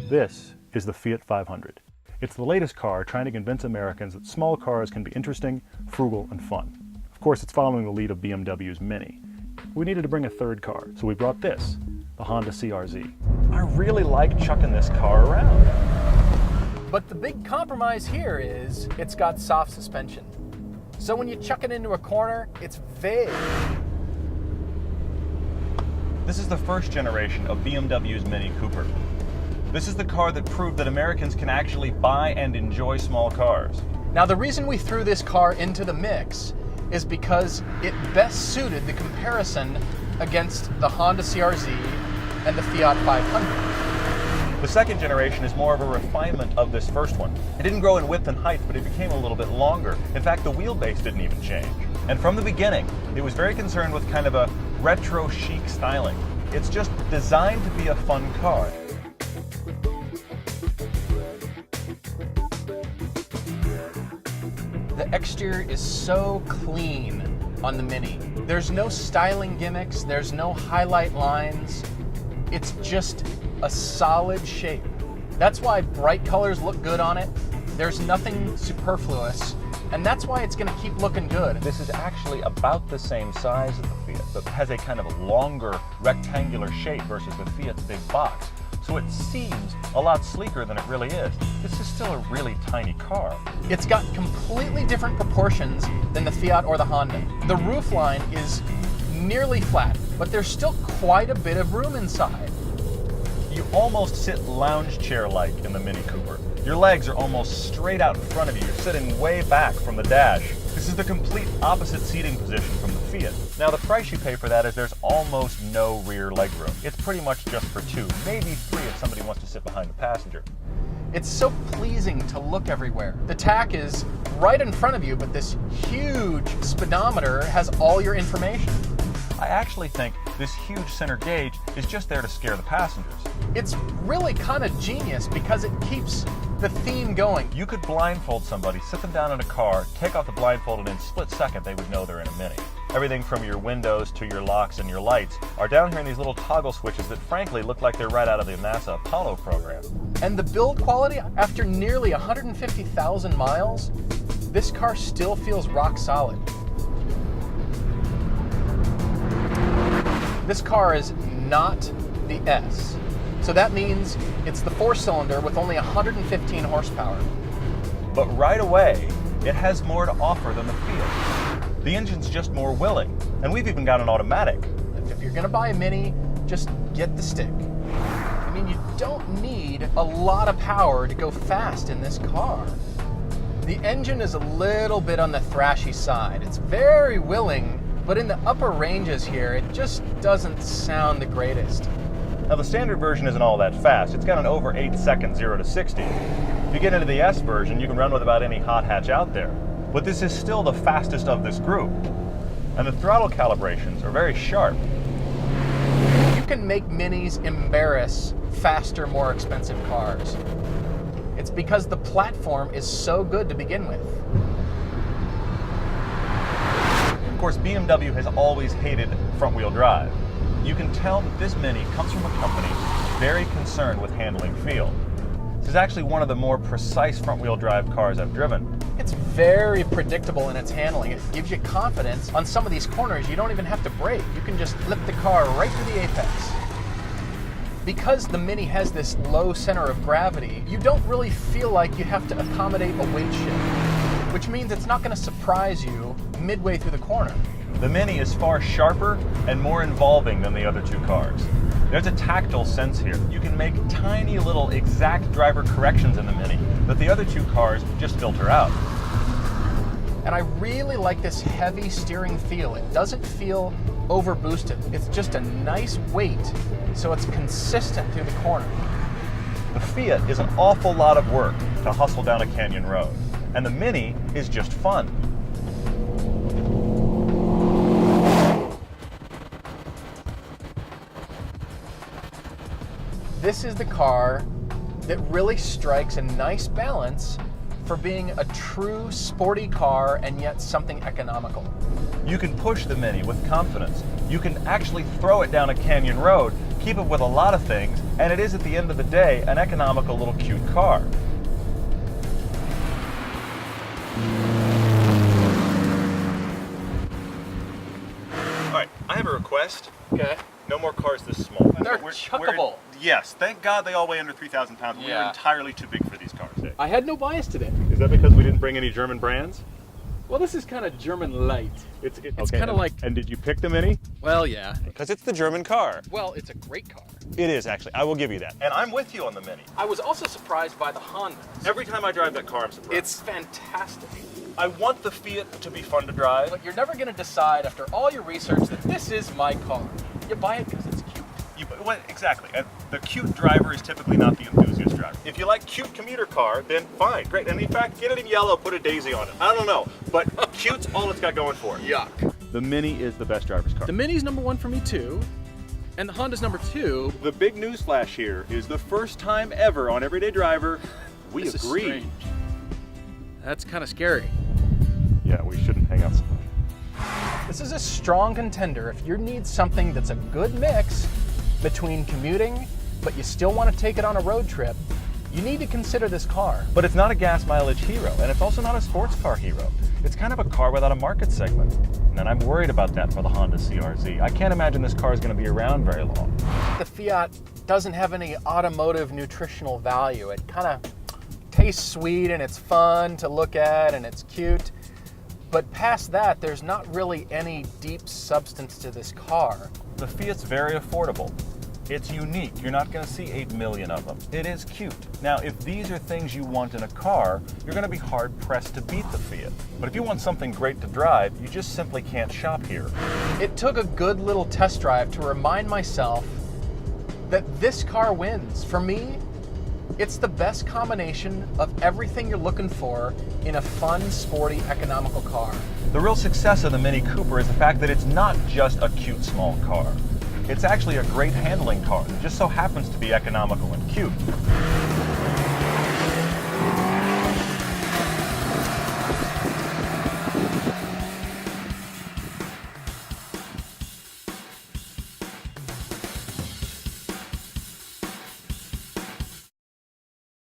This is the Fiat 500. It's the latest car trying to convince Americans that small cars can be interesting, frugal, and fun. Of course, it's following the lead of BMW's Mini. We needed to bring a third car, so we brought this, the Honda CR-Z. I really like chucking this car around. But the big compromise here is it's got soft suspension. So when you chuck it into a corner, it's vague. This is the first generation of BMW's Mini Cooper. This is the car that proved that Americans can actually buy and enjoy small cars. Now the reason we threw this car into the mix is because it best suited the comparison against the Honda CR-Z and the Fiat 500. The second generation is more of a refinement of this first one. It didn't grow in width and height, but it became a little bit longer. In fact, the wheelbase didn't even change. And from the beginning, it was very concerned with kind of a retro chic styling. It's just designed to be a fun car. The exterior is so clean on the Mini. There's no styling gimmicks, there's no highlight lines. It's just a solid shape. That's why bright colors look good on it. There's nothing superfluous, and that's why it's gonna keep looking good. This is actually about the same size as the Fiat, but has a kind of longer rectangular shape versus the Fiat's big box. So it seems a lot sleeker than it really is. This is still a really tiny car. It's got completely different proportions than the Fiat or the Honda. The roofline is nearly flat, but there's still quite a bit of room inside. You almost sit lounge chair-like in the Mini Cooper. Your legs are almost straight out in front of you. You're sitting way back from the dash. This is the complete opposite seating position from the Fiat. Now the price you pay for that is there's almost no rear legroom. It's pretty much just for two, maybe three if somebody wants to sit behind the passenger. It's so pleasing to look everywhere. The tach is right in front of you, but this huge speedometer has all your information. I actually think this huge center gauge is just there to scare the passengers. It's really kind of genius because it keeps the theme going. You could blindfold somebody, sit them down in a car, take off the blindfold, and in a split second they would know they're in a Mini. Everything from your windows to your locks and your lights are down here in these little toggle switches that frankly look like they're right out of the NASA Apollo program. And the build quality, after nearly 150,000 miles, this car still feels rock solid. This car is not the S. So that means it's the 4-cylinder with only 115 horsepower. But right away, it has more to offer than the Fiat. The engine's just more willing, and we've even got an automatic. If you're gonna buy a Mini, just get the stick. I mean, you don't need a lot of power to go fast in this car. The engine is a little bit on the thrashy side. It's very willing, but in the upper ranges here, it just doesn't sound the greatest. Now the standard version isn't all that fast. It's got an over 8-second 0 to 60. If you get into the S version, you can run with about any hot hatch out there. But this is still the fastest of this group. And the throttle calibrations are very sharp. You can make Minis embarrass faster, more expensive cars. It's because the platform is so good to begin with. Of course, BMW has always hated front-wheel drive. You can tell that this Mini comes from a company very concerned with handling feel. This is actually one of the more precise front-wheel drive cars I've driven. It's very predictable in its handling. It gives you confidence. On some of these corners, you don't even have to brake. You can just lift the car right to the apex. Because the Mini has this low center of gravity, you don't really feel like you have to accommodate a weight shift, which means it's not going to surprise you midway through the corner. The Mini is far sharper and more involving than the other two cars. There's a tactile sense here. You can make tiny little exact driver corrections in the Mini that the other two cars just filter out. And I really like this heavy steering feel. It doesn't feel over boosted. It's just a nice weight, so it's consistent through the corner. The Fiat is an awful lot of work to hustle down a canyon road, and the Mini is just fun. This is the car that really strikes a nice balance for being a true sporty car and yet something economical. You can push the Mini with confidence. You can actually throw it down a canyon road, keep up with a lot of things, and it is at the end of the day an economical little cute car. All right, I have a request. Okay. No more cars this small. They're chuckable. Yes, thank God they all weigh under 3,000 pounds. We're Yeah. entirely too big for these cars. I had no bias today. Is that because we didn't bring any German brands? Well, this is kind of German light. It's kinda like- And did you pick the Mini? Well, yeah. Because it's the German car. Well, it's a great car. It is, actually. I will give you that. And I'm with you on the Mini. I was also surprised by the Honda. Every time I drive that car, I'm surprised. It's fantastic. I want the Fiat to be fun to drive. But you're never going to decide after all your research that this is my car. You buy it because it's cute. Exactly. And the cute driver is typically not the enthusiast driver. If you like cute commuter car, then fine, great. And in fact, get it in yellow, put a daisy on it. I don't know, but cute's all it's got going for it. Yuck. The Mini is the best driver's car. The Mini's number one for me too, and the Honda's number two. The big news flash here is the first time ever on Everyday Driver, we This is agree. strange. That's kind of scary. Yeah, we shouldn't hang out so much. This is a strong contender if you need something that's a good mix between commuting, but you still want to take it on a road trip. You need to consider this car. But it's not a gas mileage hero, and it's also not a sports car hero. It's kind of a car without a market segment. And I'm worried about that for the Honda CR-Z. I can't imagine this car is going to be around very long. The Fiat doesn't have any automotive nutritional value. It kind of tastes sweet and it's fun to look at and it's cute. But past that, there's not really any deep substance to this car. The Fiat's very affordable. It's unique. You're not going to see 8 million of them. It is cute. Now, if these are things you want in a car, you're going to be hard-pressed to beat the Fiat. But if you want something great to drive, you just simply can't shop here. It took a good little test drive to remind myself that this car wins. For me, it's the best combination of everything you're looking for in a fun, sporty, economical car. The real success of the Mini Cooper is the fact that it's not just a cute small car. It's actually a great handling car that just so happens to be economical and cute.